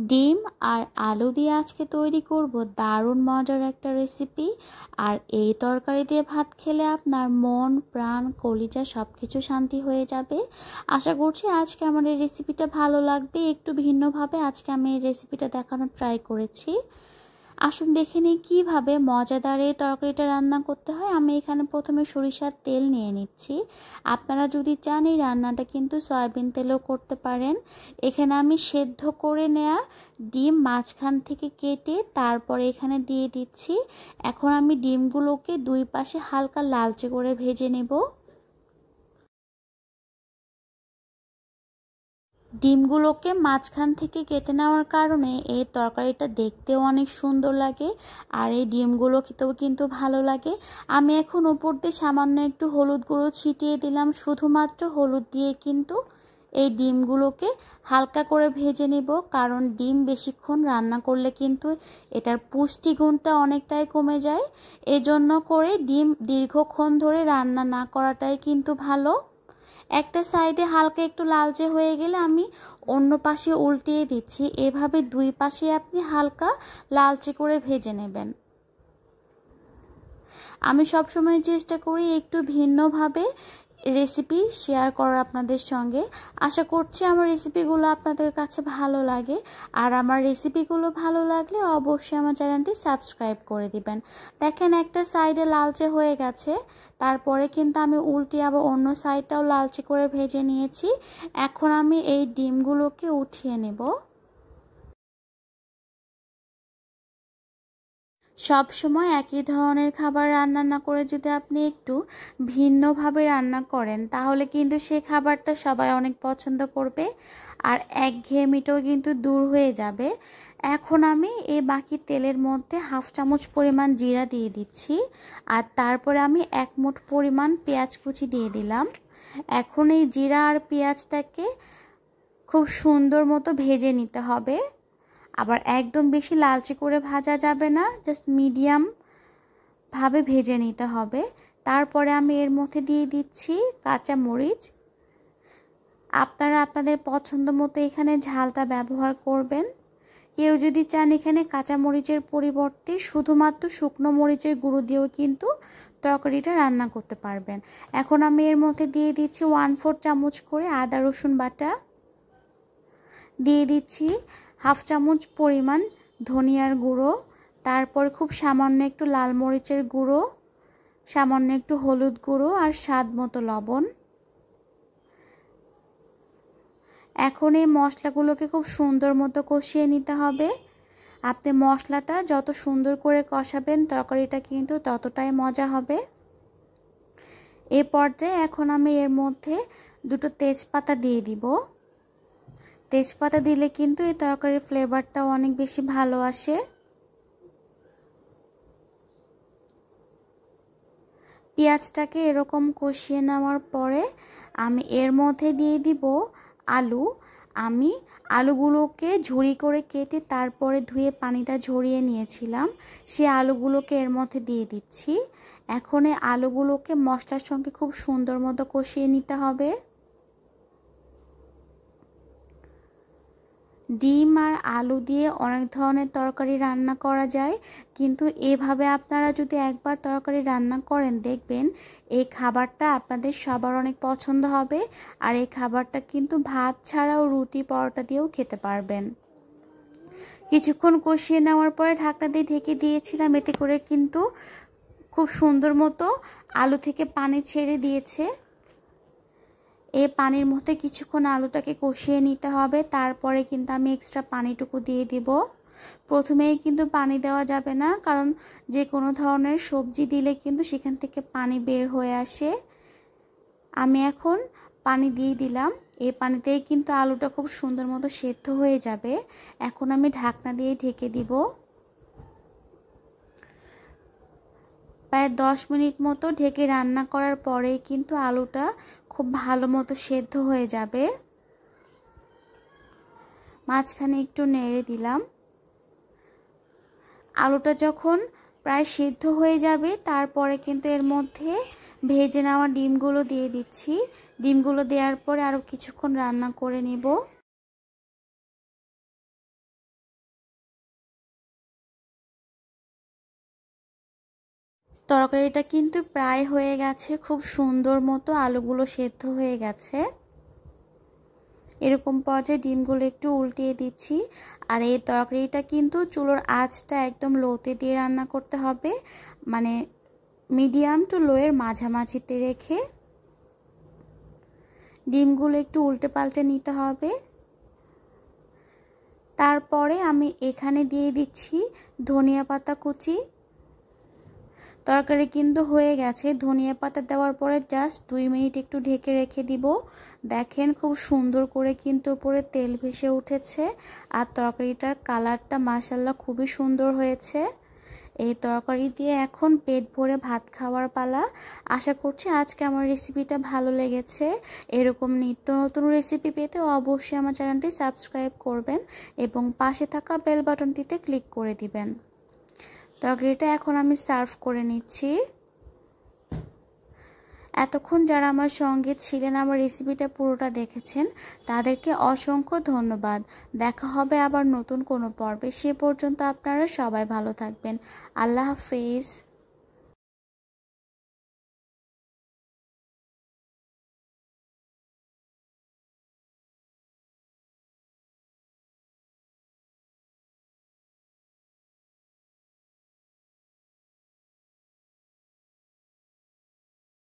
ডিম আর আলু দিয়ে আজকে তৈরি করব দারুণ মজার একটা রেসিপি। আর এই তরকারি দিয়ে ভাত খেলে আপনার মন প্রাণ কলিজা সব কিছু শান্তি হয়ে যাবে। আশা করছি আজকে আমার এই রেসিপিটা ভালো লাগবে। একটু ভিন্নভাবে আজকে আমি এই রেসিপিটা দেখানোর ট্রাই করেছি। আসুন দেখে নিই কীভাবে মজাদার এই তরকারিটা রান্না করতে হয়। আমি এখানে প্রথমে সরিষার তেল নিয়ে নিচ্ছি। আপনারা যদি চান এই রান্নাটা কিন্তু সয়াবিন তেলেও করতে পারেন। এখানে আমি সেদ্ধ করে নেওয়া ডিম মাঝখান থেকে কেটে তারপরে এখানে দিয়ে দিচ্ছি। এখন আমি ডিমগুলোকে দুই পাশে হালকা লালচে করে ভেজে নেব। ডিমগুলোকে মাঝখান থেকে কেটে নেওয়ার কারণে এই তরকারিটা দেখতেও অনেক সুন্দর লাগে, আর এই ডিমগুলো খেতেও কিন্তু ভালো লাগে। আমি এখন উপর দিয়ে সামান্য একটু হলুদ গুঁড়ো ছিটিয়ে দিলাম। শুধুমাত্র হলুদ দিয়ে কিন্তু এই ডিমগুলোকে হালকা করে ভেজে নেব, কারণ ডিম বেশিক্ষণ রান্না করলে কিন্তু এটার পুষ্টিগুণটা অনেকটাই কমে যায়। এজন্য করে ডিম দীর্ঘক্ষণ ধরে রান্না না করাটাই কিন্তু ভালো। একটা সাইডে হালকা একটু লালচে হয়ে গেলে আমি অন্য পাশে উল্টিয়ে দিচ্ছি। এভাবে দুই পাশে আপনি হালকা লালচে করে ভেজে নেবেন। আমি সবসময় চেষ্টা করি একটু ভিন্নভাবে রেসিপি শেয়ার করার আপনাদের সঙ্গে। আশা করছি আমার রেসিপিগুলো আপনাদের কাছে ভালো লাগে, আর আমার রেসিপিগুলো ভালো লাগলে অবশ্যই আমার চ্যানেলটি সাবস্ক্রাইব করে দিবেন। দেখেন একটা সাইডে লালচে হয়ে গেছে, তারপরে কিন্তু আমি উল্টে আবার অন্য সাইডটাও লালচে করে ভেজে নিয়েছি। এখন আমি এই ডিমগুলোকে উঠিয়ে নেব। সব সময় একই ধরনের খাবার রান্না না করে যদি আপনি একটু ভিন্নভাবে রান্না করেন, তাহলে কিন্তু সেই খাবারটা সবাই অনেক পছন্দ করবে, আর একঘেয়েমিটাও কিন্তু দূর হয়ে যাবে। এখন আমি এই বাকি তেলের মধ্যে হাফ চামচ পরিমাণ জিরা দিয়ে দিচ্ছি, আর তারপরে আমি 1 মুঠ পরিমাণ পেঁয়াজ কুচি দিয়ে দিলাম। এখন এই জিরা আর পেঁয়াজটাকে খুব সুন্দর মতো ভেজে নিতে হবে। আবার একদম বেশি লালচে করে ভাজা যাবে না, জাস্ট মিডিয়াম ভাবে ভেজে নিতে হবে। তারপরে আমি এর মধ্যে দিয়ে দিচ্ছি কাঁচা মরিচ। আপনারা আপনাদের পছন্দ মতো এখানে ঝালটা ব্যবহার করবেন। কেউ যদি চান এখানে কাঁচা মরিচের পরিবর্তে শুধুমাত্র শুকনো মরিচের গুঁড়ো দিয়েও কিন্তু তরকারিটা রান্না করতে পারবেন। এখন আমি এর মধ্যে দিয়ে দিচ্ছি 1/4 চামচ করে আদা রসুন বাটা, দিয়ে দিচ্ছি হাফ চামচ পরিমাণ ধনিয়ার গুঁড়ো, তারপর খুব সামান্য একটু লাল মরিচের গুঁড়ো, সামান্য একটু হলুদ গুঁড়ো আর স্বাদ মতো লবণ। এখন এই মশলাগুলোকে খুব সুন্দর মতো কষিয়ে নিতে হবে। আপনি মশলাটা যত সুন্দর করে কষাবেন তরকারিটা কিন্তু ততটাই মজা হবে। এই পর্যায়ে এখন আমি এর মধ্যে 2টো তেজপাতা দিয়ে দিব। তেজপাতা দিলে কিন্তু এই তরকারির ফ্লেভারটাও অনেক বেশি ভালো আসে। পেঁয়াজটাকে এরকম কষিয়ে নেওয়ার পরে আমি এর মধ্যে দিয়ে দিব আলু। আমি আলুগুলোকে ঝুরি করে কেটে তারপরে ধুয়ে পানিটা ঝরিয়ে নিয়েছিলাম, সেই আলুগুলোকে এর মধ্যে দিয়ে দিচ্ছি। এখন এই আলুগুলোকে মশলার সঙ্গে খুব সুন্দর মতো কষিয়ে নিতে হবে। ডিম আর আলু দিয়ে অনেক ধরনের তরকারি রান্না করা যায়, কিন্তু এভাবে আপনারা যদি একবার তরকারি রান্না করেন দেখবেন এই খাবারটা আপনাদের সবার অনেক পছন্দ হবে। আর এই খাবারটা কিন্তু ভাত ছাড়াও রুটি পরোটা দিয়েও খেতে পারবেন। কিছুক্ষণ কষিয়ে নেওয়ার পরে ঢাকনা দিয়ে ঢেকে দিয়েছিলাম, এতে করে কিন্তু খুব সুন্দর মতো আলু থেকে পানি ছেড়ে দিয়েছে। এই পানির মধ্যে কিছুক্ষণ আলুটাকে কষিয়ে নিতে হবে। তারপরে কিন্তু আমি এক্সট্রা পানিটুকু দিয়ে দিব। প্রথমেই কিন্তু পানি দেওয়া যাবে না, কারণ যে কোনো ধরনের সবজি দিলে কিন্তু সেখান থেকে পানি বের হয়ে আসে। আমি এখন পানি দিয়ে দিলাম। এই পানিতেই কিন্তু আলুটা খুব সুন্দর মতো সেদ্ধ হয়ে যাবে। এখন আমি ঢাকনা দিয়ে ঢেকে দিব। প্রায় 10 মিনিট মতো ঢেকে রান্না করার পরেই কিন্তু আলুটা খুব ভালো মতো সেদ্ধ হয়ে যাবে। মাঝখানে একটু নেড়ে দিলাম। আলুটা যখন প্রায় সিদ্ধ হয়ে যাবে তারপরে কিন্তু এর মধ্যে ভেজে নেওয়া ডিমগুলো দিয়ে দিচ্ছি। ডিমগুলো দেওয়ার পরে আরও কিছুক্ষণ রান্না করে নেব। তরকারিটা কিন্তু প্রায় হয়ে গেছে, খুব সুন্দর মতো আলুগুলো সেদ্ধ হয়ে গেছে। এরকম পর্যায়ে ডিমগুলো একটু উল্টিয়ে দিচ্ছি। আর এই তরকারিটা কিন্তু চুলোর আঁচটা একদম লোতে দিয়ে রান্না করতে হবে, মানে মিডিয়াম টু লোয়ের মাঝামাঝিতে রেখে ডিমগুলো একটু উল্টে পাল্টে নিতে হবে। তারপরে আমি এখানে দিয়ে দিচ্ছি ধনিয়া পাতা কুচি। তরকারি কিন্তু হয়ে গেছে, ধনিয়া পাতা দেওয়ার পরে জাস্ট 2 মিনিট একটু ঢেকে রেখে দিব। দেখেন খুব সুন্দর করে কিন্তু উপরে তেল ভেসে উঠেছে, আর তরকারিটার কালারটা মাশাআল্লাহ খুবই সুন্দর হয়েছে। এই তরকারি দিয়ে এখন পেট ভরে ভাত খাওয়ার পালা। আশা করছি আজকে আমার রেসিপিটা ভালো লেগেছে। এরকম নিত্য নতুন রেসিপি পেতে অবশ্যই আমার চ্যানেলটি সাবস্ক্রাইব করবেন এবং পাশে থাকা বেল বাটনটিতে ক্লিক করে দিবেন। তরকারিটা এখন আমি সার্ভ করে নিচ্ছি। এতক্ষণ যারা আমার সঙ্গে ছিলেন, আমার রেসিপিটা পুরোটা দেখেছেন, তাদেরকে অসংখ্য ধন্যবাদ। দেখা হবে আবার নতুন কোনো পর্বে। সে পর্যন্ত আপনারা সবাই ভালো থাকবেন। আল্লাহ হাফেজ।